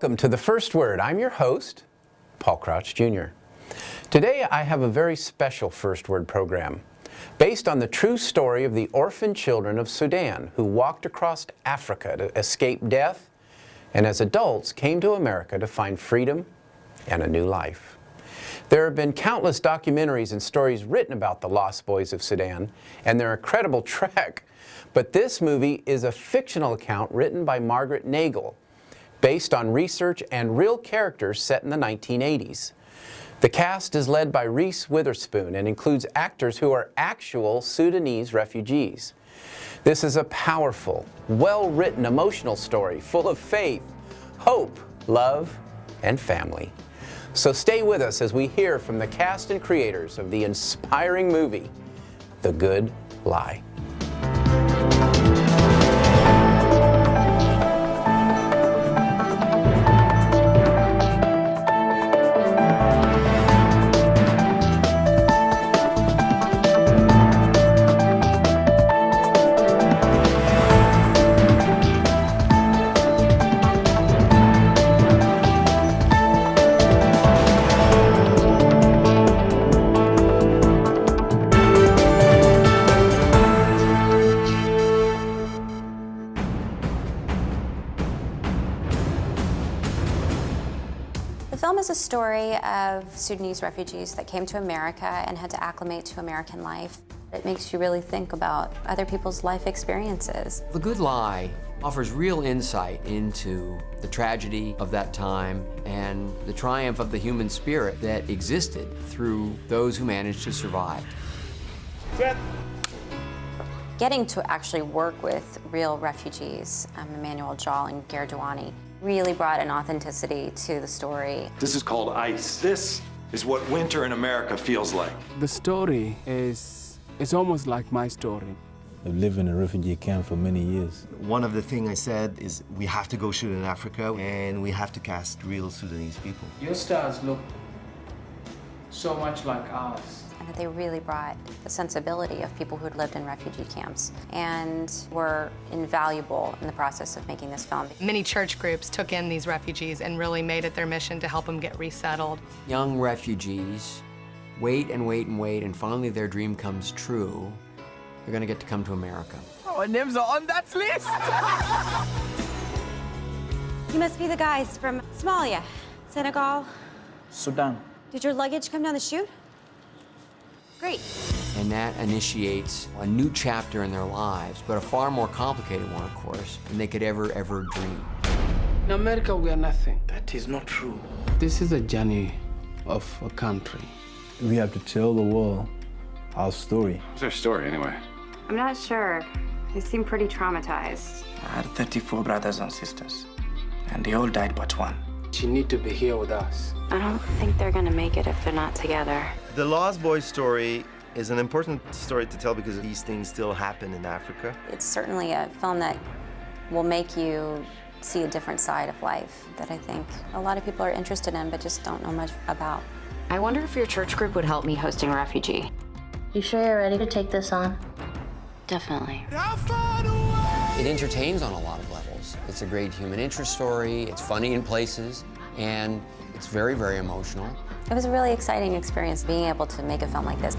Welcome to The First Word. I'm your host, Paul Crouch Jr. Today I have a very special First Word program based on the true story of the orphan children of Sudan who walked across Africa to escape death and as adults came to America to find freedom and a new life. There have been countless documentaries and stories written about the Lost Boys of Sudan and their incredible trek, but this movie is a fictional account written by Margaret Nagle, based on research and real characters set in the 1980s. The cast is led by Reese Witherspoon and includes actors who are actual Sudanese refugees. This is a powerful, well-written, emotional story full of faith, hope, love, and family. So stay with us as we hear from the cast and creators of the inspiring movie, The Good Lie. The film is a story of Sudanese refugees that came to America and had to acclimate to American life. It makes you really think about other people's life experiences. The Good Lie offers real insight into the tragedy of that time and the triumph of the human spirit that existed through those who managed to survive. Set. Getting to actually work with real refugees, Emmanuel Jal and Ger Douani, really brought an authenticity to the story. This is called ice. This is what winter in America feels like. The story is almost like my story. I've lived in a refugee camp for many years. One of the things I said is we have to go shoot in Africa and we have to cast real Sudanese people. Your stars look so much like ours. And that they really brought the sensibility of people who had lived in refugee camps and were invaluable in the process of making this film. Many church groups took in these refugees and really made it their mission to help them get resettled. Young refugees wait and wait and wait, and finally their dream comes true. They're gonna get to come to America. Our names are on that list! You must be the guys from Somalia, Senegal. Sudan. Did your luggage come down the chute? Great. And that initiates a new chapter in their lives, but a far more complicated one, of course, than they could ever dream. In America, we are nothing. That is not true. This is a journey of a country. We have to tell the world our story. What's our story, anyway? I'm not sure. They seem pretty traumatized. I had 34 brothers and sisters, and they all died but one. You need to be here with us. I don't think they're gonna make it if they're not together. The Lost Boys story is an important story to tell because these things still happen in Africa. It's certainly a film that will make you see a different side of life that I think a lot of people are interested in but just don't know much about. I wonder if your church group would help me hosting a refugee. You sure you're ready to take this on? Definitely. It entertains on a lot of levels. It's a great human interest story, it's funny in places, and it's very, very emotional. It was a really exciting experience being able to make a film like this.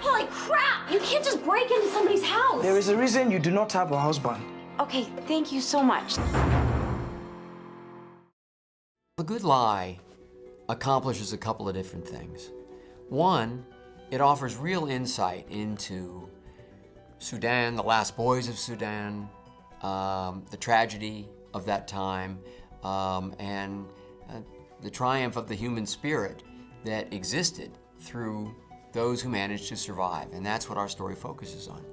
Holy crap! You can't just break into somebody's house! There is a reason you do not have a husband. Okay, thank you so much. The Good Lie accomplishes a couple of different things. One, it offers real insight into Sudan, the Last Boys of Sudan, the tragedy of that time, and the triumph of the human spirit that existed through those who managed to survive, and that's what our story focuses on.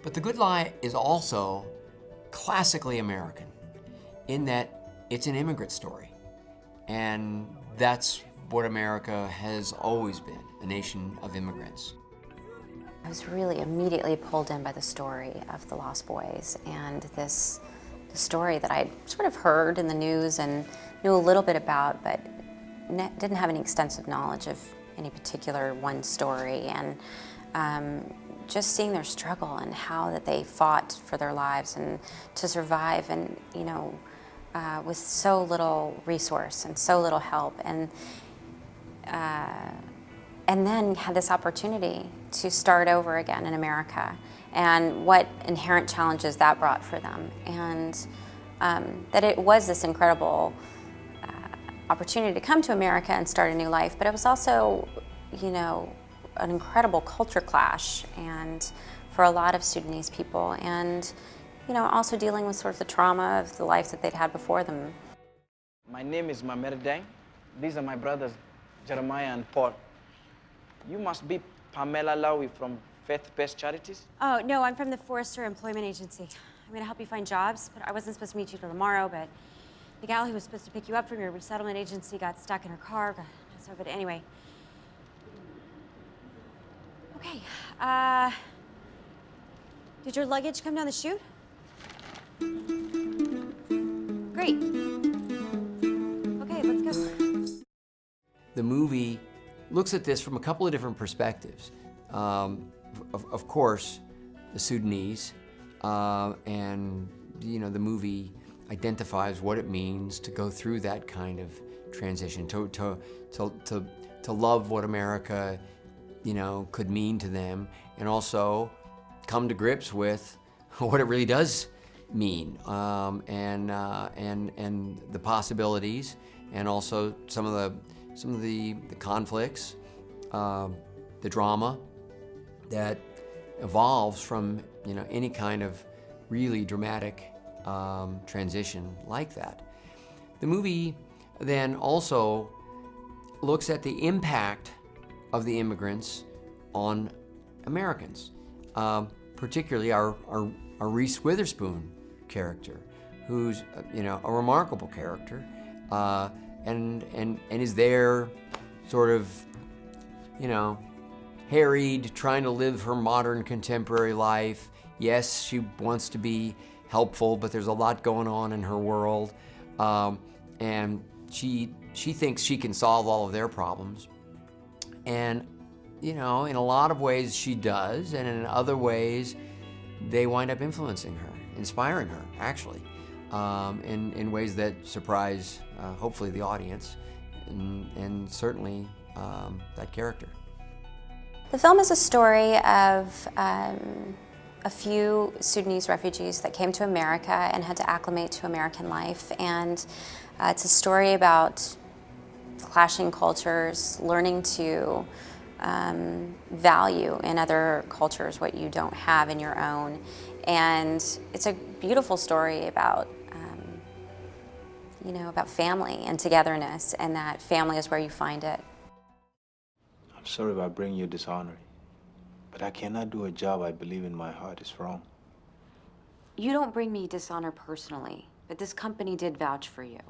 But The Good Lie is also classically American in that it's an immigrant story, and that's what America has always been, a nation of immigrants. I was really immediately pulled in by the story of the Lost Boys and this story that I'd sort of heard in the news and knew a little bit about, but didn't have any extensive knowledge of any particular one story, and just seeing their struggle and how that they fought for their lives and to survive, and with so little resource and so little help, and then had this opportunity to start over again in America, and what inherent challenges that brought for them, and that it was this incredible opportunity to come to America and start a new life, but it was also, an incredible culture clash, and for a lot of Sudanese people, and also dealing with sort of the trauma of the life that they'd had before them. My name is Mamer Deng. These are my brothers, Jeremiah and Paul. You must be Pamela Lowy from Faith-Based Charities? Oh, no, I'm from the Forrester Employment Agency. I'm gonna help you find jobs, but I wasn't supposed to meet you till tomorrow, but the gal who was supposed to pick you up from your resettlement agency got stuck in her car. So, but anyway. Okay, did your luggage come down the chute? Great. Okay, let's go. The movie looks at this from a couple of different perspectives. Of course, the Sudanese, and the movie identifies what it means to go through that kind of transition, to love what America, could mean to them, and also come to grips with what it really does mean, and the possibilities, and also some of the conflicts, the drama that evolves from any kind of really dramatic transition like that. The movie then also looks at the impact of the immigrants on Americans, particularly our Reese Witherspoon character, who's a remarkable character, and is there sort of harried, trying to live her modern contemporary life. Yes, she wants to be helpful, but there's a lot going on in her world, and she thinks she can solve all of their problems. And in a lot of ways she does, and in other ways they wind up influencing her, inspiring her, actually, in ways that surprise, hopefully, the audience, and certainly that character. The film is a story of a few Sudanese refugees that came to America and had to acclimate to American life, and it's a story about clashing cultures, learning to value in other cultures what you don't have in your own. And it's a beautiful story about, about family and togetherness, and that family is where you find it. I'm sorry if I bring you dishonor, but I cannot do a job I believe in my heart is wrong. You don't bring me dishonor personally, but this company did vouch for you,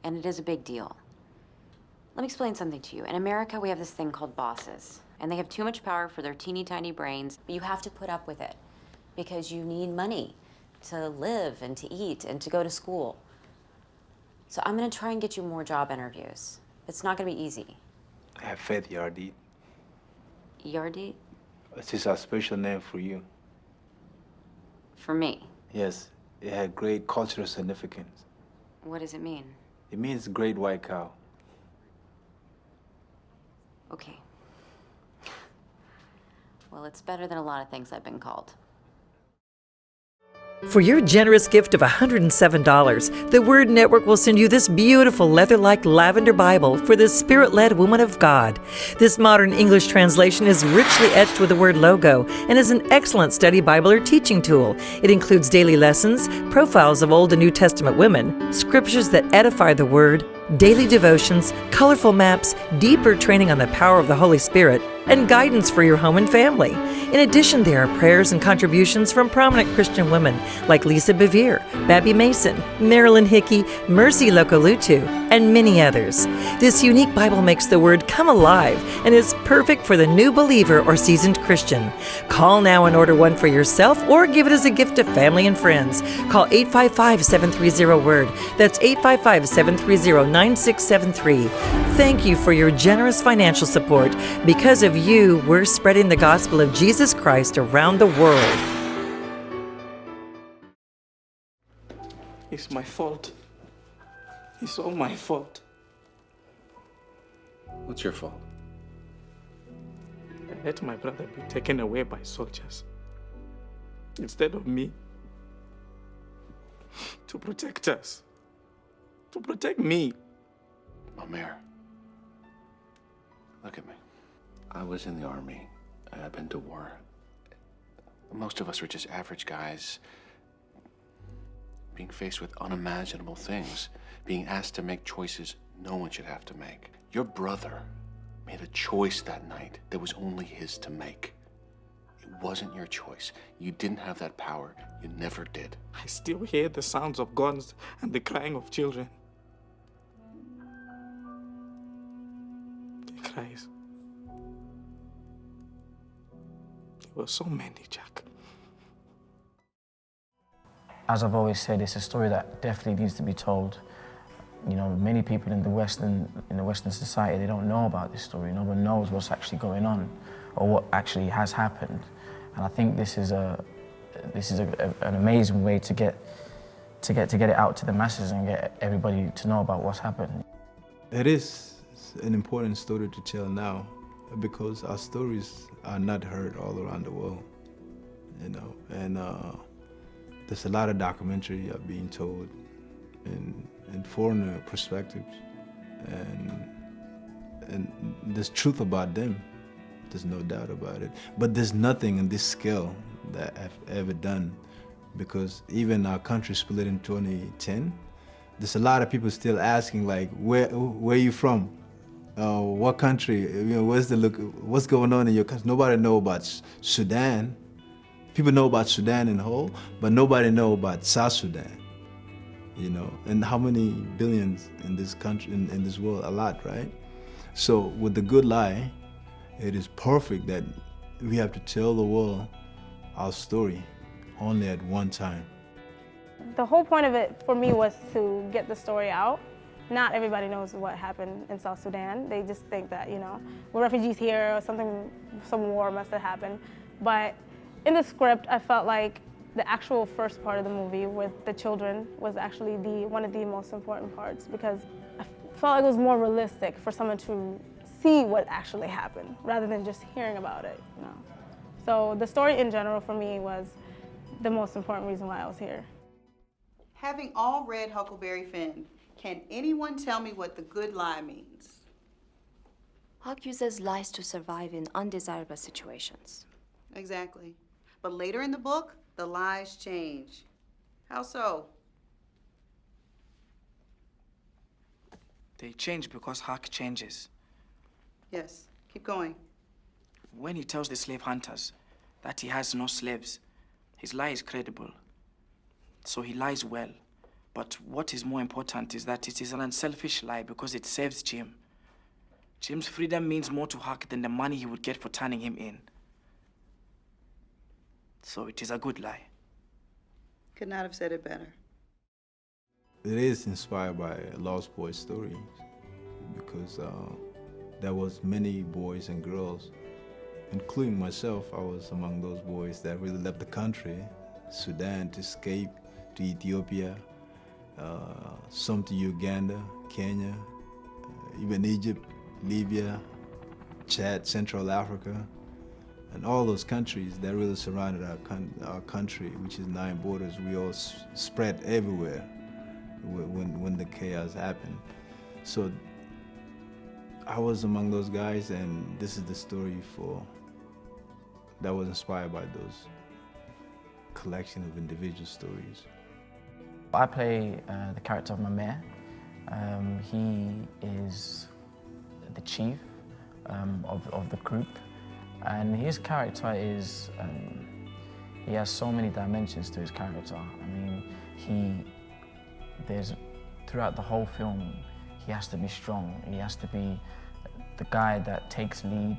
and it is a big deal. Let me explain something to you. In America, we have this thing called bosses, and they have too much power for their teeny tiny brains, but you have to put up with it because you need money to live and to eat and to go to school. So I'm gonna try and get you more job interviews. It's not gonna be easy. I have faith, Yardit. Yardit? This is a special name for you. For me? Yes, it had great cultural significance. What does it mean? It means great white cow. Okay. Well, it's better than a lot of things I've been called. For your generous gift of $107, the Word Network will send you this beautiful leather-like lavender Bible for the Spirit-led Woman of God. This modern English translation is richly etched with the Word logo and is an excellent study Bible or teaching tool. It includes daily lessons, profiles of Old and New Testament women, scriptures that edify the Word, daily devotions, colorful maps, deeper training on the power of the Holy Spirit, and guidance for your home and family. In addition, there are prayers and contributions from prominent Christian women like Lisa Bevere, Babby Mason, Marilyn Hickey, Mercy Lokolutu, and many others. This unique Bible makes the Word come alive and is perfect for the new believer or seasoned Christian. Call now and order one for yourself or give it as a gift to family and friends. Call 855-730-WORD. That's 855-730-9673. Thank you for your generous financial support. Because of you, we're spreading the gospel of Jesus Christ around the world. It's my fault. It's all my fault. What's your fault? I let my brother be taken away by soldiers instead of me to protect us, to protect me. Amer, look at me. I was in the army. I've been to war. Most of us were just average guys being faced with unimaginable things, being asked to make choices no one should have to make. Your brother made a choice that night that was only his to make. It wasn't your choice. You didn't have that power. You never did. I still hear the sounds of guns and the crying of children. He cries. There were so many, Jack. As I've always said, it's a story that definitely needs to be told. You know, many people in the Western society, they don't know about this story. No one knows what's actually going on or what actually has happened. And I think this is an amazing way to get it out to the masses and get everybody to know about what's happened. It is an important story to tell now because our stories are not heard all around the world, you know, and there's a lot of documentary being told in foreigner perspectives, and there's truth about them. There's no doubt about it. But there's nothing in this scale that I've ever done, because even our country split in 2010. There's a lot of people still asking, like, where are you from? What country? You know, what's going on in your country? Nobody know about Sudan. People know about Sudan in whole, but nobody know about South Sudan. You know, and how many billions in this country, in this world? A lot, right? So with The Good Lie, it is perfect that we have to tell the world our story only at one time. The whole point of it for me was to get the story out. Not everybody knows what happened in South Sudan. They just think that, you know, we're refugees here or some war must have happened. But in the script, I felt like the actual first part of the movie with the children was actually one of the most important parts, because I felt like it was more realistic for someone to see what actually happened rather than just hearing about it, you know. So the story in general for me was the most important reason why I was here. Having all read Huckleberry Finn, can anyone tell me what The Good Lie means? Huck uses lies to survive in undesirable situations. Exactly. But later in the book, the lies change. How so? They change because Huck changes. Yes, keep going. When he tells the slave hunters that he has no slaves, his lie is credible. So he lies well. But what is more important is that it is an unselfish lie because it saves Jim. Jim's freedom means more to Huck than the money he would get for turning him in. So it is a good lie. Could not have said it better. It is inspired by Lost Boys stories, because there was many boys and girls, including myself. I was among those boys that really left the country, Sudan, to escape to Ethiopia, some to Uganda, Kenya, even Egypt, Libya, Chad, Central Africa, and all those countries that really surrounded our country, which is 9 borders. We all spread everywhere when the chaos happened. So I was among those guys, and this is the story that was inspired by those collection of individual stories. I play the character of Mamer. He is the chief of the group. And his character is, he has so many dimensions to his character. I mean, throughout the whole film, he has to be strong. He has to be the guy that takes lead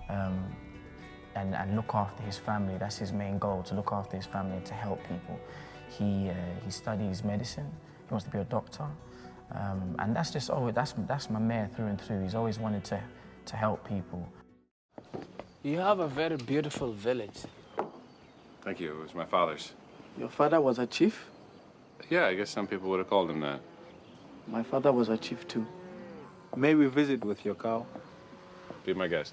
and look after his family. That's his main goal, to look after his family and to help people. He studies medicine. He wants to be a doctor. And that's just always, that's my mayor through and through. He's always wanted to help people. You have a very beautiful village. Thank you. It was my father's. Your father was a chief? Yeah, I guess some people would have called him that. My father was a chief too. May we visit with your cow? Be my guest.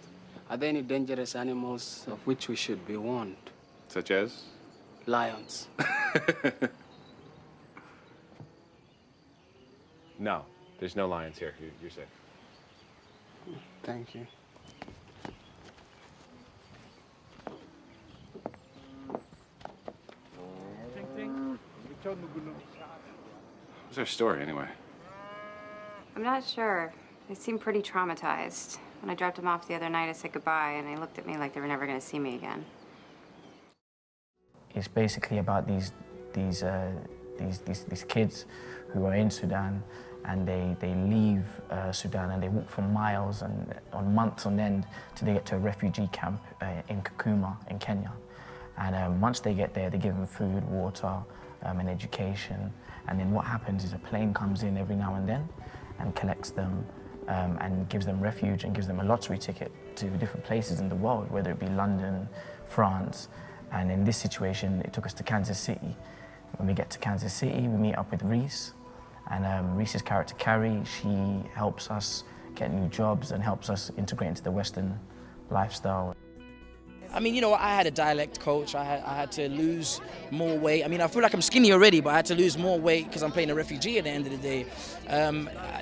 Are there any dangerous animals of which we should be warned? Such as? Lions. No, there's no lions here. You're safe. Thank you. What's their story, anyway? I'm not sure. They seem pretty traumatized. When I dropped them off the other night, I said goodbye, and they looked at me like they were never going to see me again. It's basically about these kids who are in Sudan, and they leave Sudan and they walk for miles and on months on end till they get to a refugee camp in Kakuma in Kenya. And once they get there, they give them food, water, and education. And then what happens is a plane comes in every now and then and collects them and gives them refuge and gives them a lottery ticket to different places in the world, whether it be London, France. And in this situation, it took us to Kansas City. When we get to Kansas City, we meet up with Reese. And Reese's character, Carrie, she helps us get new jobs and helps us integrate into the Western lifestyle. I mean, you know, I had a dialect coach. I had to lose more weight. I mean, I feel like I'm skinny already, but I had to lose more weight because I'm playing a refugee at the end of the day.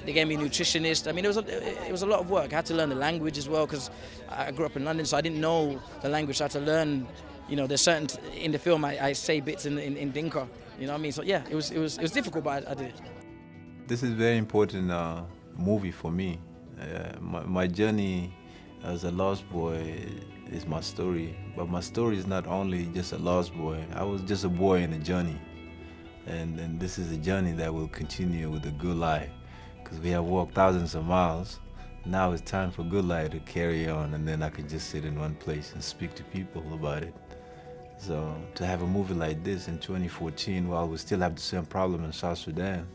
They gave me a nutritionist. I mean, it was a lot of work. I had to learn the language as well because I grew up in London, so I didn't know the language. I had to learn, you know, there's certain, in the film, I say bits in Dinka. You know what I mean? So yeah, it was difficult, but I did it. This is a very important movie for me. My journey as a lost boy is my story, but my story is not only just a lost boy. I was just a boy in a journey, and this is a journey that will continue with a good life, because we have walked thousands of miles. Now it's time for good life to carry on, and then I could just sit in one place and speak to people about it. So to have a movie like this in 2014 while we still have the same problem in South Sudan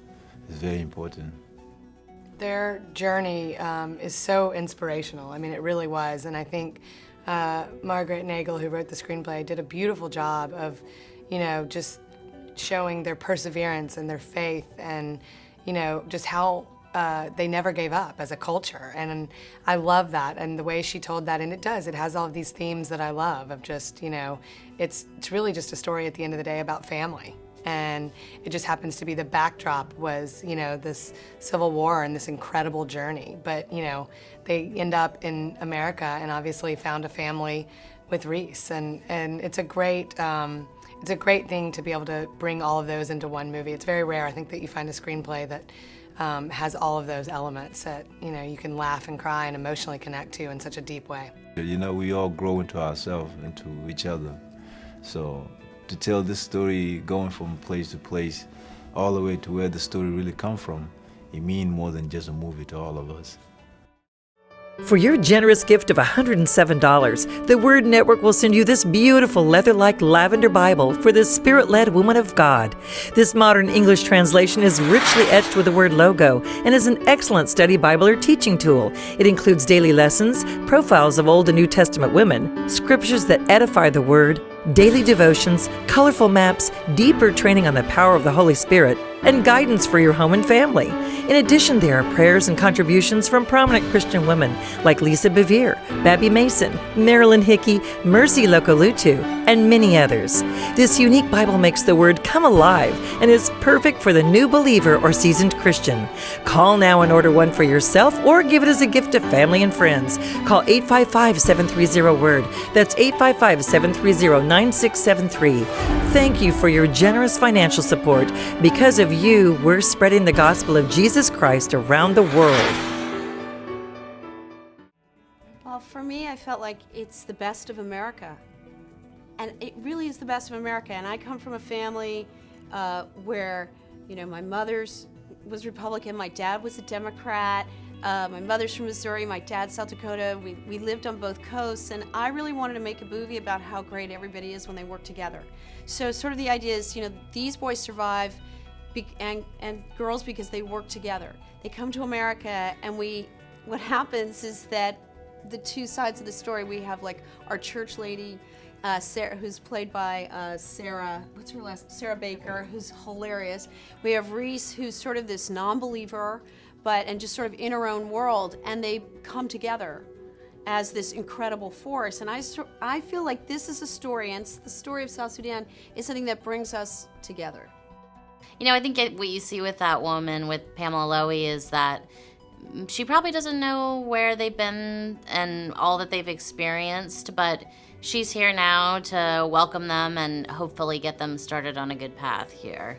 is very important. Their journey is so inspirational. I mean, it really was. And I think Margaret Nagel, who wrote the screenplay, did a beautiful job of, you know, just showing their perseverance and their faith and, you know, just how they never gave up as a culture. And I love that. And the way she told that, and it has all of these themes that I love of just, you know, it's really just a story at the end of the day about family. And it just happens to be the backdrop was, you know, this civil war and this incredible journey. But, you know, they end up in America and obviously found a family with Reese. And it's a great thing to be able to bring all of those into one movie. It's very rare, I think, that you find a screenplay that has all of those elements that, you know, you can laugh and cry and emotionally connect to in such a deep way. You know, we all grow into ourselves, into each other. So to tell this story going from place to place, all the way to where the story really comes from, it means more than just a movie to all of us. For your generous gift of $107, the Word Network will send you this beautiful leather-like lavender Bible for the Spirit-led woman of God. This modern English translation is richly etched with the Word logo and is an excellent study Bible or teaching tool. It includes daily lessons, profiles of Old and New Testament women, scriptures that edify the Word, daily devotions, colorful maps, deeper training on the power of the Holy Spirit, and guidance for your home and family. In addition, there are prayers and contributions from prominent Christian women like Lisa Bevere, Babby Mason, Marilyn Hickey, Mercy Lokolutu, and many others. This unique Bible makes the Word come alive and is perfect for the new believer or seasoned Christian. Call now and order one for yourself or give it as a gift to family and friends. Call 855-730-WORD. That's 855-730-9673. Thank you for your generous financial support. Because of you, we're spreading the gospel of Jesus Christ around the world. Well, for me, I felt like it's the best of America. And it really is the best of America. And I come from a family where, you know, my mother's was Republican, my dad was a Democrat, my mother's from Missouri, my dad's South Dakota. We lived on both coasts, and I really wanted to make a movie about how great everybody is when they work together. So sort of the idea is, you know, these boys survive and girls because they work together. They come to America, and what happens is that the two sides of the story, we have like our church lady, Sarah, who's played by Sarah Baker, who's hilarious. We have Reese, who's sort of this non-believer, and just sort of in her own world, and they come together as this incredible force. And I feel like this is a story, and the story of South Sudan is something that brings us together. You know, I think what you see with that woman, with Pamela Lowy, is that she probably doesn't know where they've been and all that they've experienced, but she's here now to welcome them and hopefully get them started on a good path here.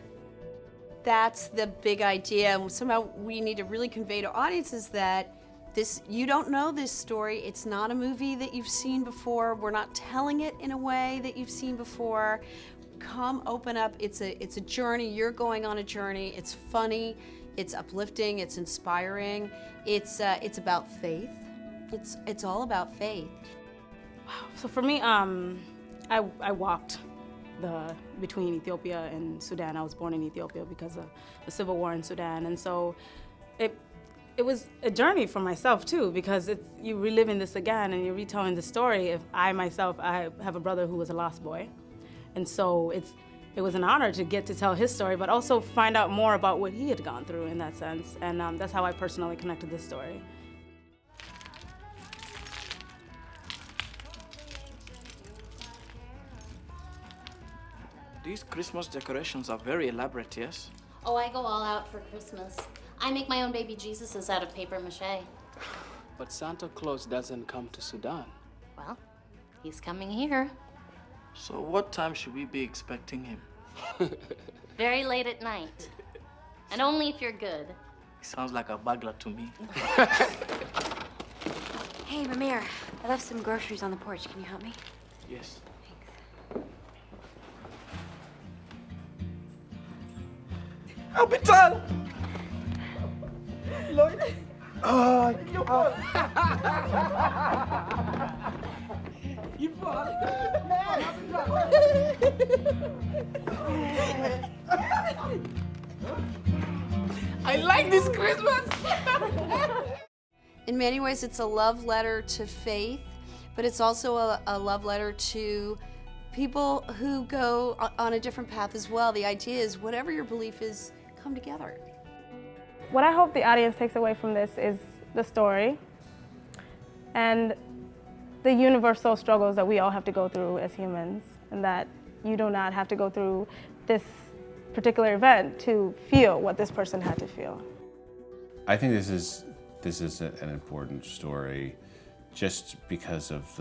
That's the big idea, and somehow we need to really convey to audiences that you don't know this story. It's not a movie that you've seen before. We're not telling it in a way that you've seen before. Come, open up. It's a journey. You're going on a journey. It's funny. It's uplifting. It's inspiring. It's about faith. It's all about faith. So for me, I walked between Ethiopia and Sudan. I was born in Ethiopia because of the civil war in Sudan, and so it was a journey for myself too, because you reliving this again and you're retelling the story. If I have a brother who was a lost boy, and so it was an honor to get to tell his story, but also find out more about what he had gone through in that sense, and that's how I personally connected this story. These Christmas decorations are very elaborate, yes? Oh, I go all out for Christmas. I make my own baby Jesuses out of paper mache. But Santa Claus doesn't come to Sudan. Well, he's coming here. So what time should we be expecting him? Very late at night. And only if you're good. He sounds like a burglar to me. Hey, Ramir, I left some groceries on the porch. Can you help me? Yes. Hospital! Lloyd! I like this Christmas! In many ways, it's a love letter to faith, but it's also a love letter to people who go on a different path as well. The idea is, whatever your belief is, come together. What I hope the audience takes away from this is the story and the universal struggles that we all have to go through as humans, and that you do not have to go through this particular event to feel what this person had to feel. I think this is an important story just because of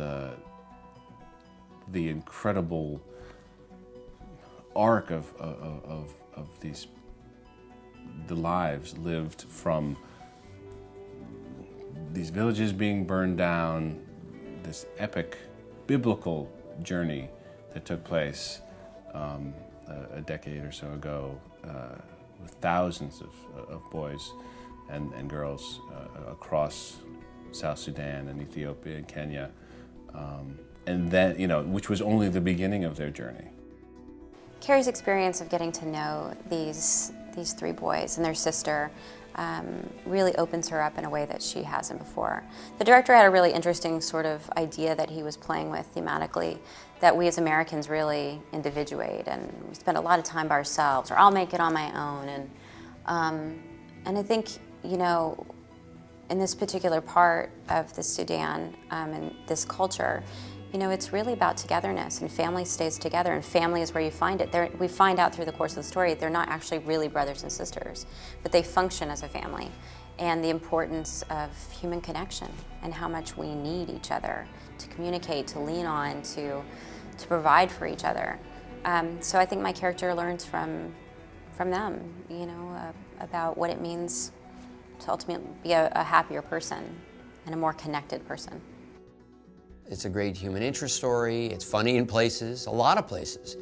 the incredible arc of the lives lived from these villages being burned down, this epic biblical journey that took place a decade or so ago with thousands of boys and girls across South Sudan and Ethiopia and Kenya, and then, which was only the beginning of their journey. Carrie's experience of getting to know these three boys and their sister really opens her up in a way that she hasn't before. The director had a really interesting sort of idea that he was playing with thematically, that we as Americans really individuate, and we spend a lot of time by ourselves, or I'll make it on my own. And I think, in this particular part of the Sudan and this culture, it's really about togetherness, and family stays together, and family is where you find it. We find out through the course of the story they're not actually really brothers and sisters, but they function as a family, and the importance of human connection and how much we need each other to communicate, to lean on, to provide for each other. So I think my character learns from them, about what it means to ultimately be a happier person and a more connected person. It's a great human interest story. It's funny in places, a lot of places.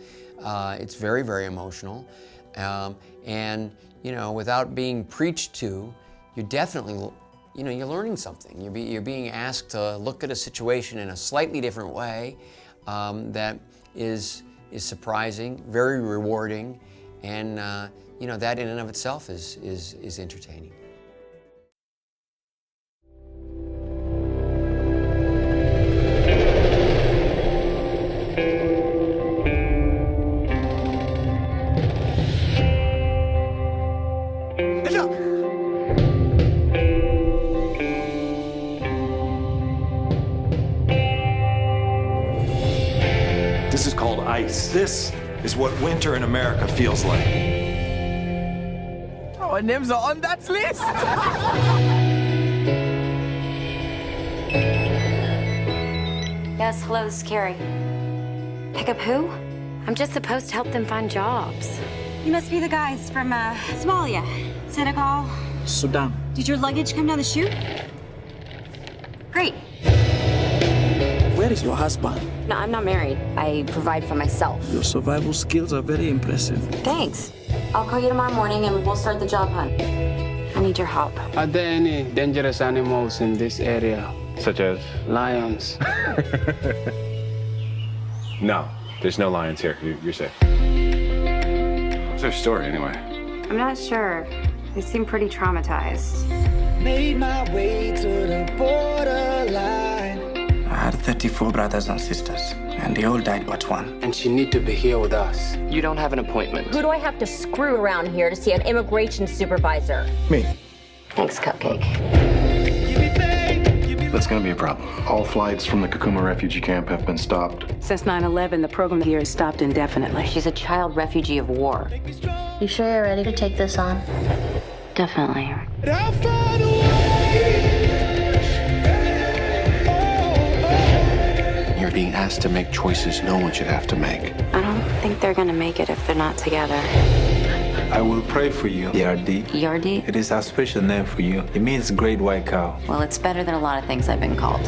It's very, very emotional. And, you know, without being preached to, you're definitely, you know, you're learning something. You're being asked to look at a situation in a slightly different way that is surprising, very rewarding, and, you know, that in and of itself is entertaining. This is called ice. This is what winter in America feels like. Our names are on that list. Yes, hello, this is Carrie. Pick up who? I'm just supposed to help them find jobs. You must be the guys from Somalia, Senegal. Sudan. Did your luggage come down the chute? Great. Where is your husband? No, I'm not married. I provide for myself. Your survival skills are very impressive. Thanks. I'll call you tomorrow morning and we'll start the job hunt. I need your help. Are there any dangerous animals in this area? Such as? Lions. No, there's no lions here. You're safe. What's their story anyway? I'm not sure. They seem pretty traumatized. Made my way to the borderline. I had 34 brothers and sisters, and they all died but one. And she need to be here with us. You don't have an appointment. Who do I have to screw around here to see an immigration supervisor? Me. Thanks, Cupcake. That's going to be a problem. All flights from the Kakuma refugee camp have been stopped. Since 9/11, the program here is stopped indefinitely. She's a child refugee of war. You sure you're ready to take this on? Definitely. You're being asked to make choices no one should have to make. I don't think they're gonna make it if they're not together. I will pray for you, Yardi. Yardi? It is a special name for you. It means great white cow. Well, it's better than a lot of things I've been called.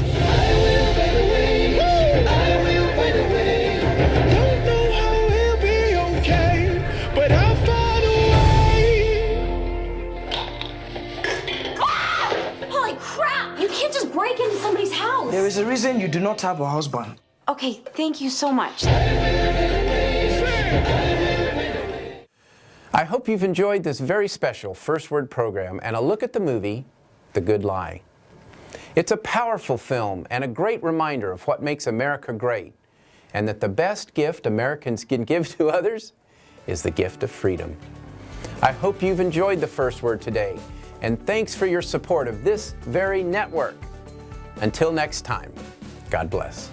Holy crap! You can't just break into somebody's house. There is a reason you do not have a husband. Okay, thank you so much. I hope you've enjoyed this very special First Word program and a look at the movie, The Good Lie. It's a powerful film and a great reminder of what makes America great, and that the best gift Americans can give to others is the gift of freedom. I hope you've enjoyed the First Word today, and thanks for your support of this very network. Until next time, God bless.